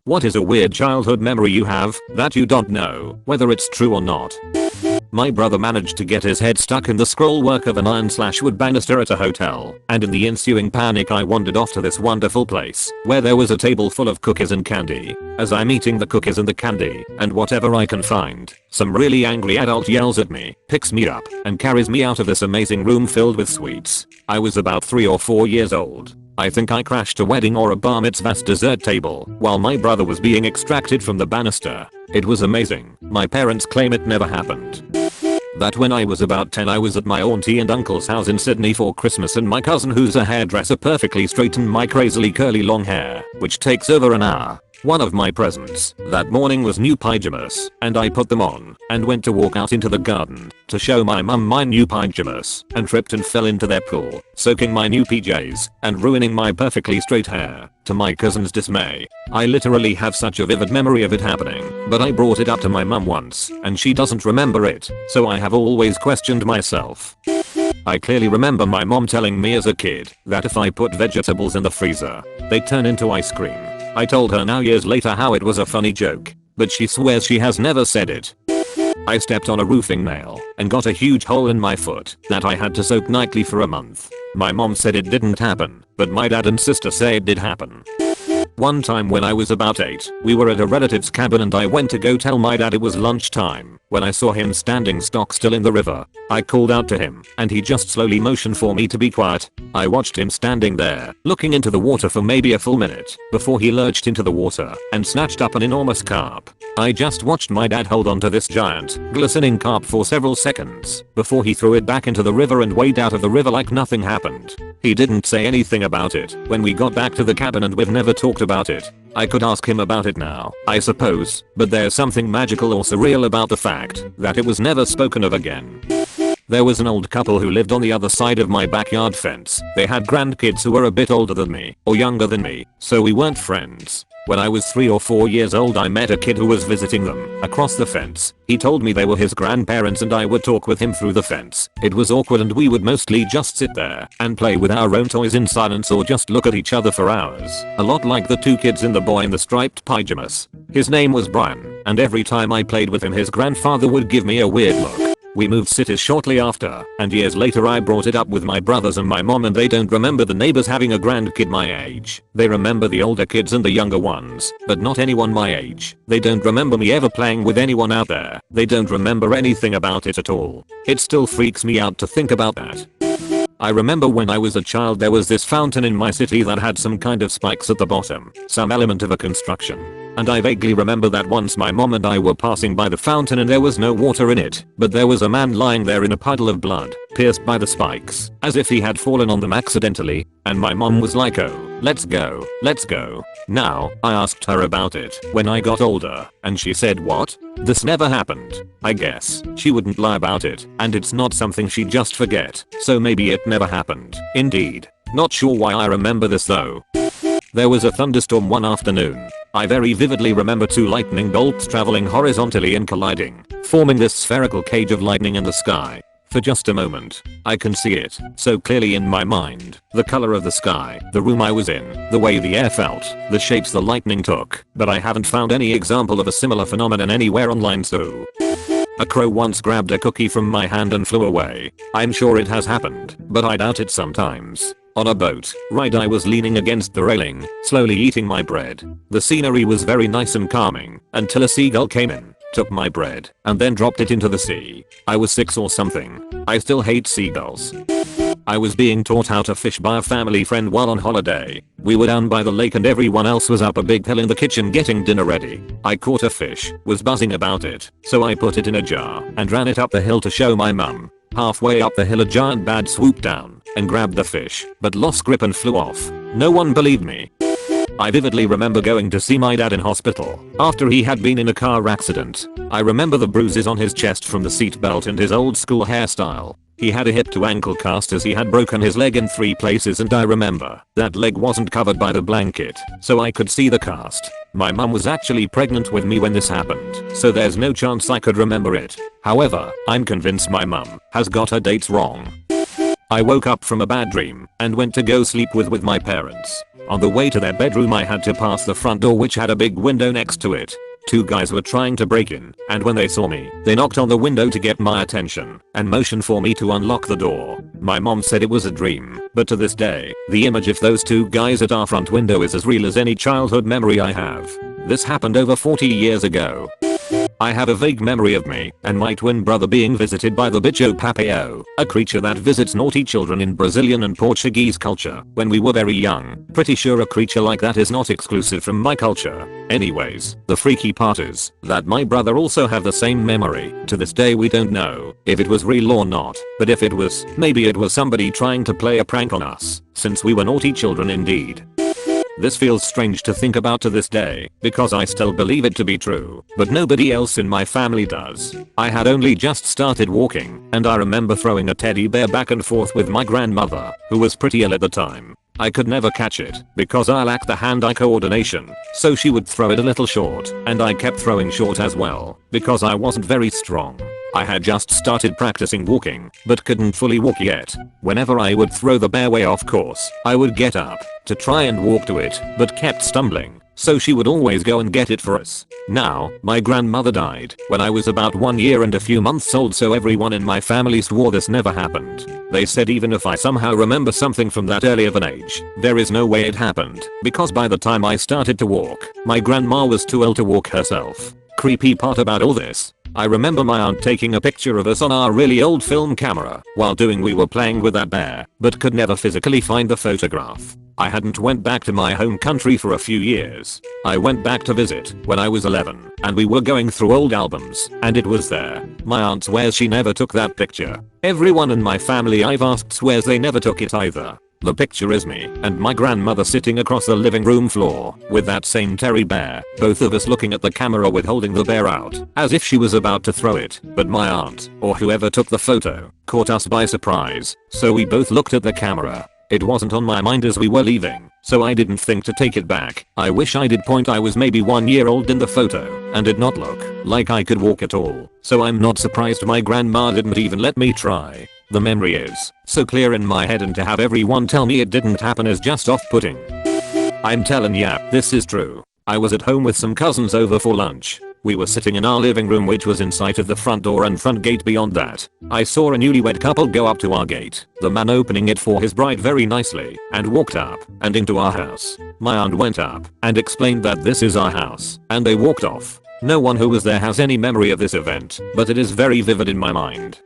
What is a weird childhood memory you have that you don't know whether it's true or not? My brother managed to get his head stuck in the scrollwork of an iron/wood banister at a hotel, and in the ensuing panic I wandered off to this wonderful place where there was a table full of cookies and candy. As I'm eating the cookies and the candy and whatever I can find, some really angry adult yells at me, picks me up, and carries me out of this amazing room filled with sweets. I was about 3 or 4 years old. I think I crashed a wedding or a bar mitzvah's dessert table while my brother was being extracted from the banister. It was amazing. My parents claim it never happened. That when I was about 10 I was at my auntie and uncle's house in Sydney for Christmas, and my cousin, who's a hairdresser, perfectly straightened my crazily curly long hair, which takes over an hour. One of my presents that morning was new pajamas, and I put them on and went to walk out into the garden to show my mum my new pajamas, and tripped and fell into their pool, soaking my new PJs and ruining my perfectly straight hair. To my cousin's dismay, I literally have such a vivid memory of it happening, but I brought it up to my mum once and she doesn't remember it, so I have always questioned myself. I clearly remember my mom telling me as a kid that if I put vegetables in the freezer, they turn into ice cream. I told her now years later how it was a funny joke, but she swears she has never said it. I stepped on a roofing nail and got a huge hole in my foot that I had to soak nightly for a month. My mom said it didn't happen, but my dad and sister say it did happen. One time when I was about 8, we were at a relative's cabin and I went to go tell my dad it was lunchtime when I saw him standing stock still in the river. I called out to him and he just slowly motioned for me to be quiet. I watched him standing there looking into the water for maybe a full minute before he lurched into the water and snatched up an enormous carp. I just watched my dad hold onto this giant, glistening carp for several seconds before he threw it back into the river and waded out of the river like nothing happened. He didn't say anything about it when we got back to the cabin, and we've never talked about it. I could ask him about it now, I suppose, but there's something magical or surreal about the fact that it was never spoken of again. There was an old couple who lived on the other side of my backyard fence. They had grandkids who were a bit older than me, or younger than me, so we weren't friends. When I was 3 or 4 years old I met a kid who was visiting them across the fence. He told me they were his grandparents and I would talk with him through the fence. It was awkward and we would mostly just sit there and play with our own toys in silence or just look at each other for hours. A lot like the 2 kids in The Boy in the Striped Pyjamas. His name was Brian, and every time I played with him his grandfather would give me a weird look. We moved cities shortly after, and years later I brought it up with my brothers and my mom, and they don't remember the neighbors having a grandkid my age. They remember the older kids and the younger ones, but not anyone my age. They don't remember me ever playing with anyone out there. They don't remember anything about it at all. It still freaks me out to think about that. I remember when I was a child there was this fountain in my city that had some kind of spikes at the bottom, some element of a construction. And I vaguely remember that once my mom and I were passing by the fountain and there was no water in it, but there was a man lying there in a puddle of blood, pierced by the spikes, as if he had fallen on them accidentally, and my mom was like, "Oh, let's go, let's go." Now, I asked her about it when I got older, and she said, "What? This never happened." I guess she wouldn't lie about it, and it's not something she'd just forget, so maybe it never happened. Indeed. Not sure why I remember this though. There was a thunderstorm one afternoon. I very vividly remember 2 lightning bolts traveling horizontally and colliding, forming this spherical cage of lightning in the sky. For just a moment, I can see it so clearly in my mind. The color of the sky, the room I was in, the way the air felt, the shapes the lightning took, but I haven't found any example of a similar phenomenon anywhere online, so. A crow once grabbed a cookie from my hand and flew away. I'm sure it has happened, but I doubt it sometimes. On a boat ride I was leaning against the railing, slowly eating my bread. The scenery was very nice and calming, until a seagull came in, took my bread, and then dropped it into the sea. I was 6 or something. I still hate seagulls. I was being taught how to fish by a family friend while on holiday. We were down by the lake and everyone else was up a big hill in the kitchen getting dinner ready. I caught a fish, was buzzing about it, so I put it in a jar and ran it up the hill to show my mum. Halfway up the hill a giant bat swooped down and grabbed the fish, but lost grip and flew off. No one believed me. I vividly remember going to see my dad in hospital after he had been in a car accident. I remember the bruises on his chest from the seatbelt and his old school hairstyle. He had a hip to ankle cast as he had broken his leg in 3 places, and I remember that leg wasn't covered by the blanket, so I could see the cast. My mum was actually pregnant with me when this happened, so there's no chance I could remember it. However, I'm convinced my mum has got her dates wrong. I woke up from a bad dream and went to go sleep with my parents. On the way to their bedroom I had to pass the front door which had a big window next to it. Two guys were trying to break in, and when they saw me, they knocked on the window to get my attention and motioned for me to unlock the door. My mom said it was a dream, but to this day, the image of those two guys at our front window is as real as any childhood memory I have. This happened over 40 years ago. I have a vague memory of me and my twin brother being visited by the bicho papao, a creature that visits naughty children in Brazilian and Portuguese culture when we were very young. Pretty sure a creature like that is not exclusive from my culture. Anyways, the freaky part is that my brother also have the same memory. To this day we don't know if it was real or not, but if it was, maybe it was somebody trying to play a prank on us, since we were naughty children indeed. This feels strange to think about to this day, because I still believe it to be true, but nobody else in my family does. I had only just started walking, and I remember throwing a teddy bear back and forth with my grandmother, who was pretty ill at the time. I could never catch it, because I lacked the hand-eye coordination, so she would throw it a little short, and I kept throwing short as well, because I wasn't very strong. I had just started practicing walking, but couldn't fully walk yet. Whenever I would throw the bear way off course, I would get up to try and walk to it, but kept stumbling, so she would always go and get it for us. Now, my grandmother died when I was about 1 year and a few months old, so everyone in my family swore this never happened. They said even if I somehow remember something from that early of an age, there is no way it happened, because by the time I started to walk, my grandma was too ill to walk herself. Creepy part about all this, I remember my aunt taking a picture of us on our really old film camera while we were playing with that bear, but could never physically find the photograph. I hadn't went back to my home country for a few years. I went back to visit when I was 11, and we were going through old albums, and it was there. My aunt swears she never took that picture. Everyone in my family I've asked swears they never took it either. The picture is me and my grandmother sitting across the living room floor with that same teddy bear, both of us looking at the camera with holding the bear out as if she was about to throw it, but my aunt, or whoever took the photo, caught us by surprise, so we both looked at the camera. It wasn't on my mind as we were leaving, so I didn't think to take it back. I wish I did. I was maybe 1 year old in the photo and did not look like I could walk at all, so I'm not surprised my grandma didn't even let me try. The memory is so clear in my head, and to have everyone tell me it didn't happen is just off-putting. I'm telling ya, this is true. I was at home with some cousins over for lunch. We were sitting in our living room, which was in sight of the front door and front gate. Beyond that, I saw a newlywed couple go up to our gate, the man opening it for his bride very nicely, and walked up and into our house. My aunt went up and explained that this is our house, and they walked off. No one who was there has any memory of this event, but it is very vivid in my mind.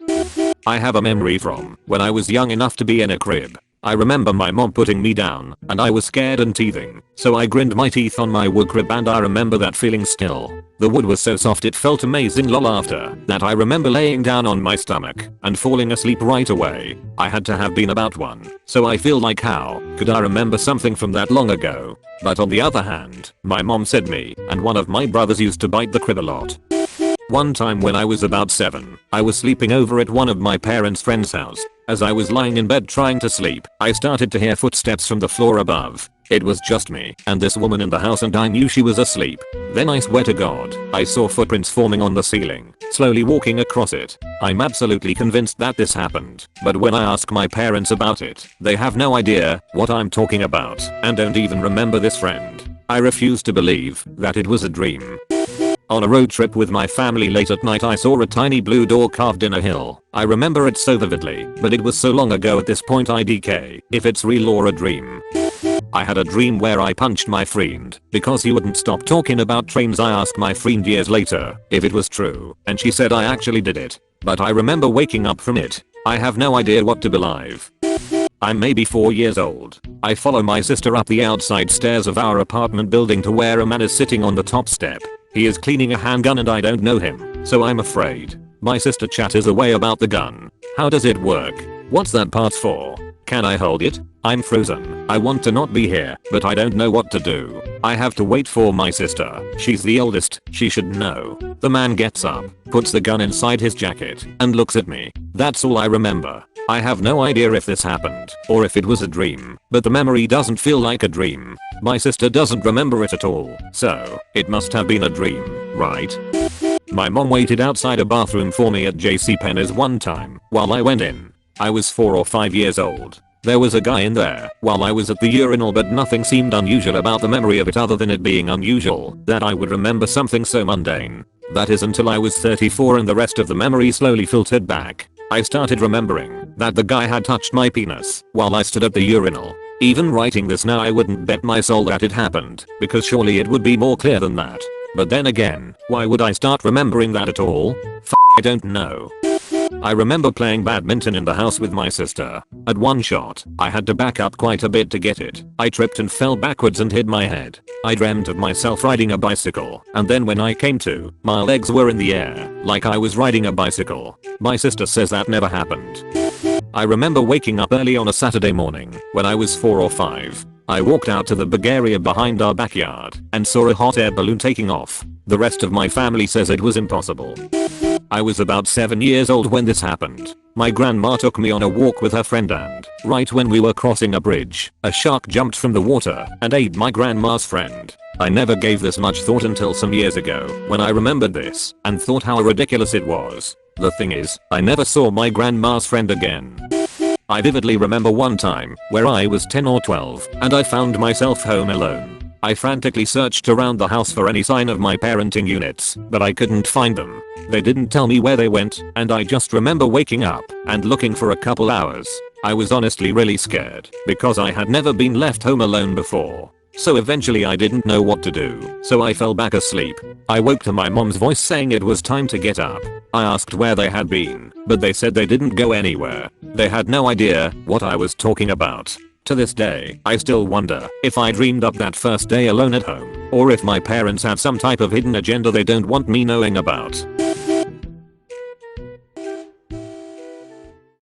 I have a memory from when I was young enough to be in a crib. I remember my mom putting me down, and I was scared and teething, so I grinned my teeth on my wood crib, and I remember that feeling still. The wood was so soft it felt amazing. Lol. After that I remember laying down on my stomach and falling asleep right away. I had to have been about 1, so I feel like how could I remember something from that long ago? But on the other hand, my mom said me and one of my brothers used to bite the crib a lot. One time when I was about 7, I was sleeping over at one of my parents' friend's house. As I was lying in bed trying to sleep, I started to hear footsteps from the floor above. It was just me and this woman in the house, and I knew she was asleep. Then I swear to God, I saw footprints forming on the ceiling, slowly walking across it. I'm absolutely convinced that this happened, but when I ask my parents about it, they have no idea what I'm talking about and don't even remember this friend. I refuse to believe that it was a dream. On a road trip with my family late at night, I saw a tiny blue door carved in a hill. I remember it so vividly, but it was so long ago at this point IDK if it's real or a dream. I had a dream where I punched my friend because he wouldn't stop talking about trains. I asked my friend years later if it was true, and she said I actually did it. But I remember waking up from it. I have no idea what to believe. I'm maybe 4 years old. I follow my sister up the outside stairs of our apartment building to where a man is sitting on the top step. He is cleaning a handgun and I don't know him, so I'm afraid. My sister chatters away about the gun. How does it work? What's that part for? Can I hold it? I'm frozen. I want to not be here, but I don't know what to do. I have to wait for my sister. She's the oldest, she should know. The man gets up, puts the gun inside his jacket, and looks at me. That's all I remember. I have no idea if this happened or if it was a dream, but the memory doesn't feel like a dream. My sister doesn't remember it at all, so it must have been a dream, right? My mom waited outside a bathroom for me at JCPenney's one time while I went in. I was 4 or 5 years old. There was a guy in there while I was at the urinal, but nothing seemed unusual about the memory of it other than it being unusual that I would remember something so mundane. That is until I was 34 and the rest of the memory slowly filtered back. I started remembering that the guy had touched my penis while I stood at the urinal. Even writing this now, I wouldn't bet my soul that it happened, because surely it would be more clear than that. But then again, why would I start remembering that at all? I don't know. I remember playing badminton in the house with my sister. At one shot, I had to back up quite a bit to get it. I tripped and fell backwards and hit my head. I dreamt of myself riding a bicycle, and then when I came to, my legs were in the air, like I was riding a bicycle. My sister says that never happened. I remember waking up early on a Saturday morning when I was 4 or 5. I walked out to the big area behind our backyard and saw a hot air balloon taking off. The rest of my family says it was impossible. I was about 7 years old when this happened. My grandma took me on a walk with her friend, and right when we were crossing a bridge, a shark jumped from the water and ate my grandma's friend. I never gave this much thought until some years ago when I remembered this and thought how ridiculous it was. The thing is, I never saw my grandma's friend again. I vividly remember one time where I was 10 or 12 and I found myself home alone. I frantically searched around the house for any sign of my parenting units, but I couldn't find them. They didn't tell me where they went, and I just remember waking up and looking for a couple hours. I was honestly really scared because I had never been left home alone before. So eventually I didn't know what to do, so I fell back asleep. I woke to my mom's voice saying it was time to get up. I asked where they had been, but they said they didn't go anywhere. They had no idea what I was talking about. To this day, I still wonder if I dreamed up that first day alone at home, or if my parents had some type of hidden agenda they don't want me knowing about.